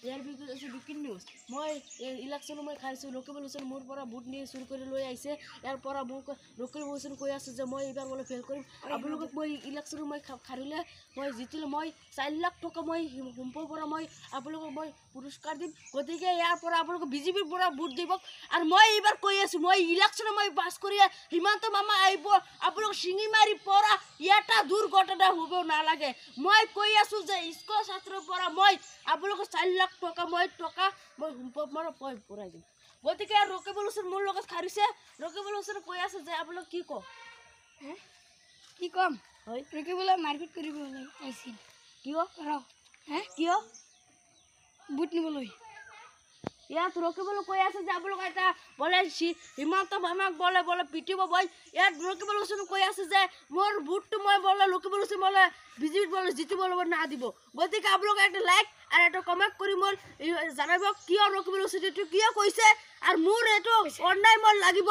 ইয়াৰ ভিতৰত আছে বিকিন নিউজ মই ইলেকশ্যন মই খাইছোঁ ৰকিবুল হুছেইন মোৰ পৰা ভোট নি চুৰ কৰি লৈ আহিছে ইয়াৰ পৰা মোক ৰকিবুল হুছেইন কৈ আছে যে মই এইবাৰ বোলে ফেল কৰিম আপোনালোকক মই ইলেকশ্যন মই হাৰিলে মই জিতিলে মই 4 লাখ টকা মই সম্পৰ পৰা মই আপোনালোকক মই পুৰস্কাৰ দিম গতিকে ইয়াৰ পৰা আপোনালোক বিজেপিৰ পৰা ভোট দিব আৰু মই এইবাৰ কৈ আছোঁ মই ইলেকশ্যন মই পাছ কৰি হিমন্ত মামা আহিব আপোনালোক শিঙিমাৰি পৰা এটা দুৰ্ঘটনা হ'ব নালাগে মই কৈ আছোঁ যে স্কুল ছাত্ৰৰ পৰা মই আপোনালোকক 4 লাখ টকা মই সম্পদ মই পৰাই দিম গতিকে ৰকিবুল হুছেইন মোৰ লগত হাৰিছে ৰকিবুল হুছেইন কৈ আছে যে আপোনালোক কি কম হয় ৰকিবুলে মাৰপিট কৰিব আহিছিল কিয় কিয় বুট নিবলৈ ইয়াত ৰকিবুল কৈ আছে যে আপোনালোক এটা বোলে হিমন্ত মামাক বোলে পিটিব বই ইয়াত ৰকিবুল হুছেইন কৈ আছে যে মোৰ ভোটটো মই বোলে ৰকিবুল হুছেইন বোলে বিজেপিত বোলে জিতিব না দিব গতিকে আপোনালোক এটা লাইক আৰু এটা কমেণ্ট কৰি মই জানাব কিয় ৰকিবুল হুছেইন এইটো কিয় কৈছে আৰু মোৰ এইটো অন্যায় মই লাগিব